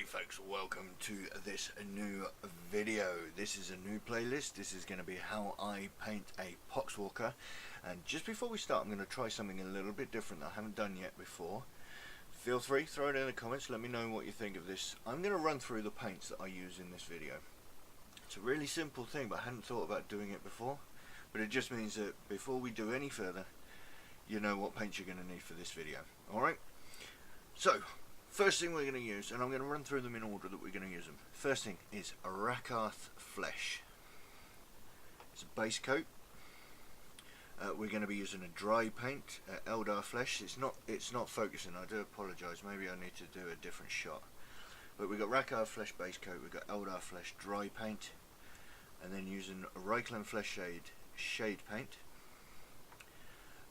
folks, welcome to this new video. This is a new playlist. This is going to be how I paint a poxwalker, and just before we start I'm going to try something a little bit different that I haven't done yet before. Feel free, throw it in the comments, let me know what you think of this. I'm going to run through the paints that I use in this video. It's a really simple thing, but I hadn't thought about doing it before, but it just means that before we do any further, you know what paints you're going to need for this video. Alright, so first thing we're going to use, and I'm going to run through them in order that we're going to use them. First thing is Rakarth Flesh. It's a base coat. We're going to be using a dry paint, Eldar Flesh. It's not focusing. I do apologise. Maybe I need to do a different shot. But we've got Rakarth Flesh base coat. We've got Eldar Flesh dry paint, and then using Reikland Flesh shade paint.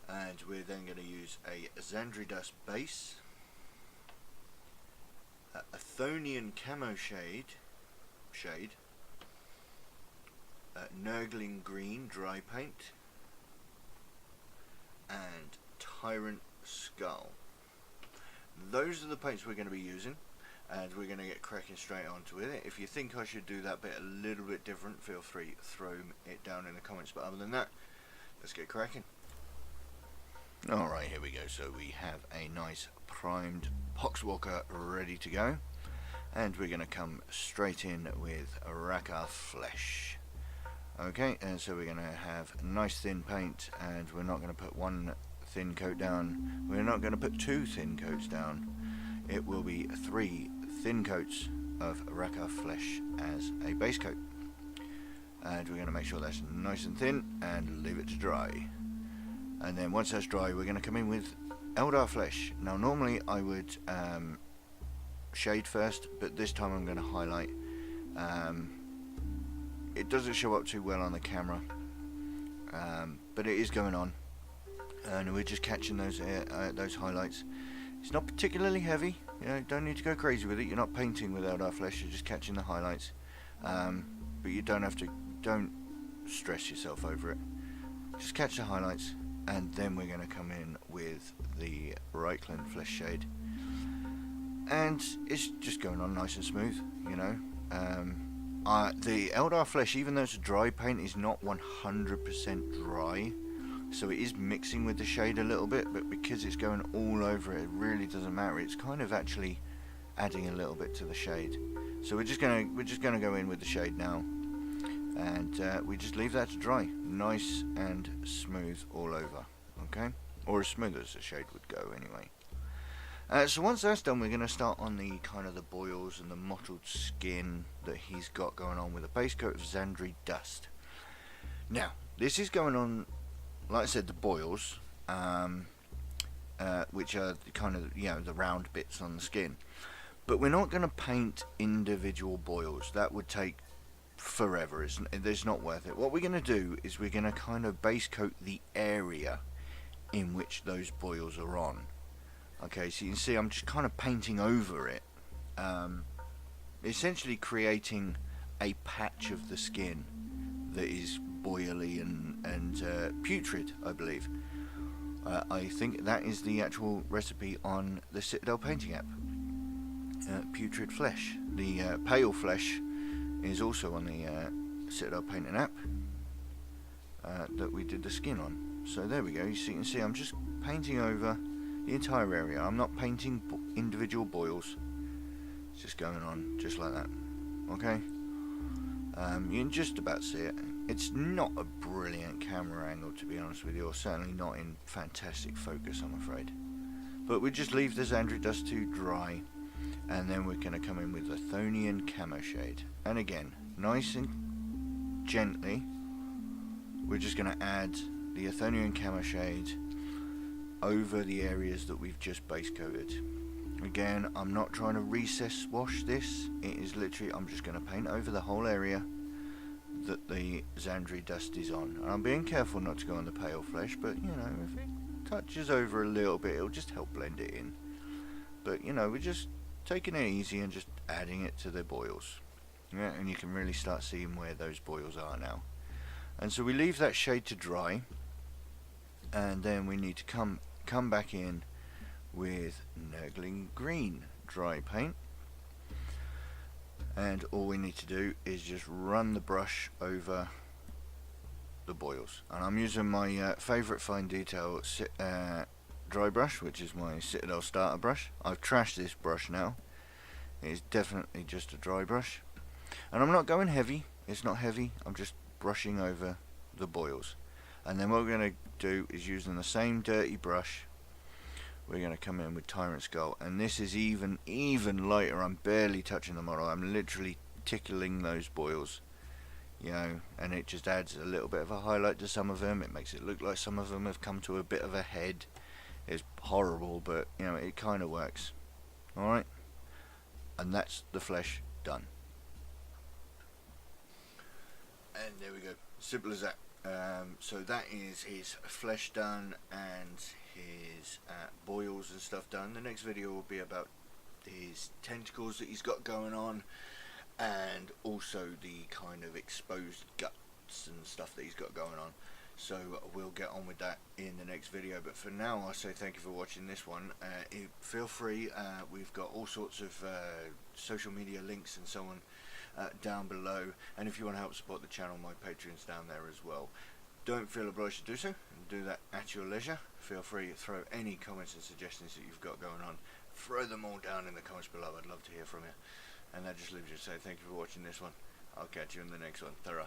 And we're then going to use a Zandri Dust base. Athonian Camo shade, Nurgling Green dry paint, and Tyrant Skull. Those are the paints we're going to be using, and we're going to get cracking straight onto it. If you think I should do that bit a little bit different, feel free to throw it down in the comments, but other than that, let's get cracking. Alright, here we go. So we have a nice primed poxwalker ready to go, and we're going to come straight in with Rakarth Flesh. Okay, and so we're going to have nice thin paint, and we're not going to put one thin coat down, we're not going to put two thin coats down, it will be 3 thin coats of Rakarth Flesh as a base coat, and we're going to make sure that's nice and thin and leave it to dry. And then once that's dry, we're going to come in with Eldar Flesh. Now normally I would shade first, but this time I'm going to highlight. It doesn't show up too well on the camera, but it is going on, and we're just catching those highlights. It's not particularly heavy, you know, don't need to go crazy with it. You're not painting with Eldar Flesh, you're just catching the highlights, but you don't stress yourself over it. Just catch the highlights. And then we're going to come in with the Reikland Flesh shade, and it's just going on nice and smooth, you know. The Eldar Flesh, even though it's a dry paint, is not 100% dry, so it is mixing with the shade a little bit, but because it's going all over it, it really doesn't matter. It's kind of actually adding a little bit to the shade. So we're just going to go in with the shade now, and we just leave that to dry, nice and smooth all over, okay, or as smooth as the shade would go anyway. So once that's done, we're going to start on the kind of the boils and the mottled skin that he's got going on with a base coat of Zandri Dust. Now this is going on, like I said, the boils, which are kind of, you know, the round bits on the skin, but we're not going to paint individual boils. That would take forever. It's not worth it. What we're going to do is we're going to kind of base coat the area in which those boils are on. Okay, so you can see I'm just kind of painting over it, essentially creating a patch of the skin that is boily and putrid, I believe. I think that is the actual recipe on the Citadel painting app. Putrid flesh. The pale flesh is also on the Citadel painting app that we did the skin on. So there we go. So you can see I'm just painting over the entire area. I'm not painting individual boils. It's just going on just like that. Okay. You can just about see it. It's not a brilliant camera angle, to be honest with you, or certainly not in fantastic focus, I'm afraid. But we just leave the Zandri Dust to dry, and then we're going to come in with Athonian Camo shade. And again, nice and gently, we're just going to add the Athonian Camo shade over the areas that we've just base coated. Again, I'm not trying to recess wash this. It is literally, I'm just going to paint over the whole area that the Zandri Dust is on. And I'm being careful not to go on the pale flesh, but you know, if it touches over a little bit, it'll just help blend it in. But you know, we're just taking it easy and just adding it to the boils. Yeah, and you can really start seeing where those boils are now. And so we leave that shade to dry, and then we need to come back in with Nurgling Green dry paint. and all we need to do is just run the brush over the boils. And I'm using my favourite fine detail dry brush, which is my Citadel starter brush. I've trashed this brush now. It is definitely just a dry brush, and I'm not going heavy. It's not heavy. I'm just brushing over the boils. And then what we're going to do is, using the same dirty brush, we're going to come in with Tyrant Skull, and this is even lighter. I'm barely touching the model. I'm literally tickling those boils, you know, and it just adds a little bit of a highlight to some of them. It makes it look like some of them have come to a bit of a head. It's horrible, but you know, it kind of works. Alright, and that's the flesh done. And there we go, simple as that. So that is his flesh done and his boils and stuff done. The next video will be about his tentacles that he's got going on, and also the kind of exposed guts and stuff that he's got going on. So we'll get on with that in the next video, but for now I say thank you for watching this one. Feel free, we've got all sorts of social media links and so on down below, and if you want to help support the channel, my Patreon's down there as well. Don't feel obliged to do so, do that at your leisure. Feel free to throw any comments and suggestions that you've got going on, throw them all down in the comments below. I'd love to hear from you. And that just leaves you to say thank you for watching this one. I'll catch you in the next one. Ta-ra.